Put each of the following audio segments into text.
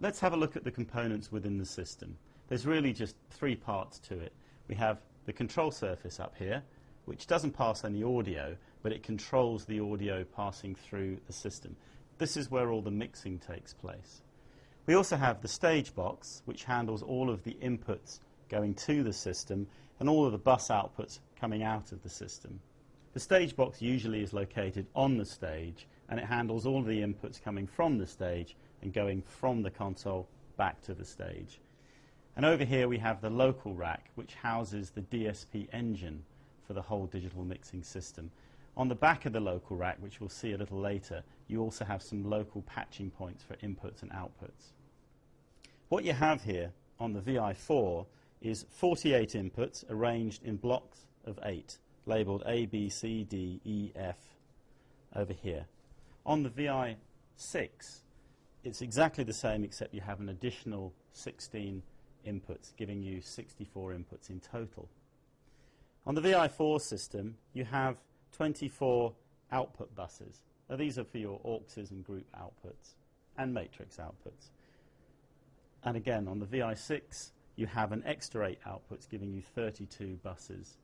Let's have a look at the components within the system. There's really just three parts to it. We have the control surface up here, which doesn't pass any audio, but it controls the audio passing through the system. This is where all the mixing takes place. We also have the stage box, which handles all of the inputs going to the system and all of the bus outputs coming out of the system. The stage box usually is located on the stage, and it handles all of the inputs coming from the stage and going from the console back to the stage. And over here we have the local rack, which houses the DSP engine for the whole digital mixing system. On the back of the local rack, which we'll see a little later, you also have some local patching points for inputs and outputs. What you have here on the VI4 is 48 inputs arranged in blocks of 8, labelled A, B, C, D, E, F, over here. On the VI6, it's exactly the same, except you have an additional 16 inputs, giving you 64 inputs in total. On the VI4 system, you have 24 output buses. Now, these are for your auxes and group outputs and matrix outputs. And again, on the VI6, you have an extra 8 outputs, giving you 32 buses.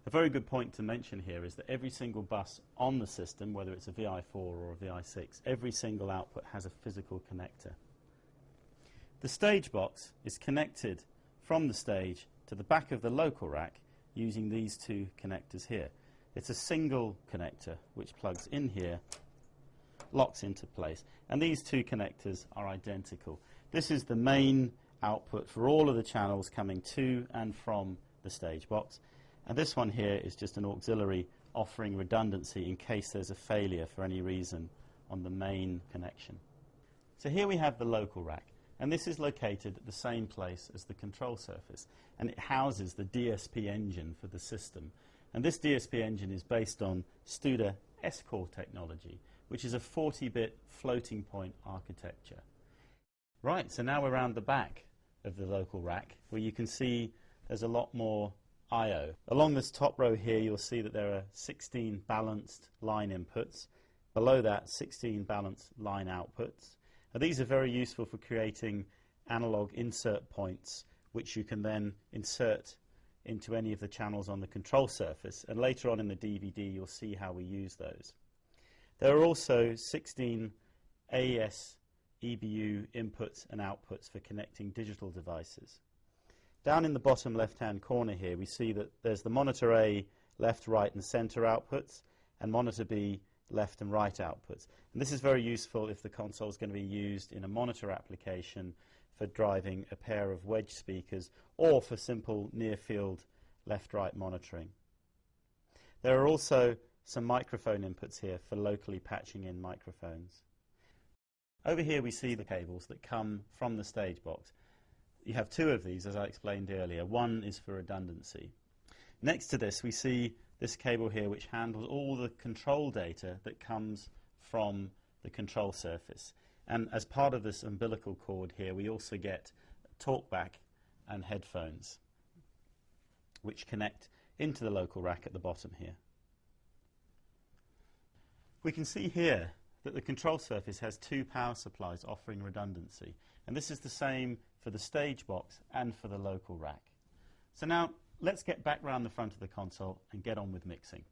A very good point to mention here is that every single bus on the system, whether it's a VI4 or a VI6, every single output has a physical connector. The stage box is connected from the stage to the back of the local rack using these two connectors here. It's a single connector which plugs in here, locks into place, and these two connectors are identical. This is the main output for all of the channels coming to and from the stage box, and this one here is just an auxiliary offering redundancy in case there's a failure for any reason on the main connection. So here we have the local rack, and this is located at the same place as the control surface, and it houses the DSP engine for the system. And this DSP engine is based on Studer S-Core technology, which is a 40-bit floating point architecture. Right, so now we're around the back of the local rack, where you can see there's a lot more I/O. Along this top row here, you'll see that there are 16 balanced line inputs. Below that, 16 balanced line outputs. Now, these are very useful for creating analog insert points, which you can then insert into any of the channels on the control surface. And later on in the DVD, you'll see how we use those. There are also 16 AES EBU inputs and outputs for connecting digital devices. Down in the bottom left-hand corner here, we see that there's the monitor A left, right, and center outputs, and monitor B left and right outputs. And this is very useful if the console is going to be used in a monitor application for driving a pair of wedge speakers or for simple near-field left-right monitoring. There are also some microphone inputs here for locally patching in microphones. Over here we see the cables that come from the stage box. You have two of these, as I explained earlier. One is for redundancy. Next to this, we see this cable here, which handles all the control data that comes from the control surface. And as part of this umbilical cord here, we also get talkback and headphones, which connect into the local rack at the bottom here. We can see here that the control surface has two power supplies offering redundancy. And this is the same for the stage box and for the local rack. So now let's get back round the front of the console and get on with mixing.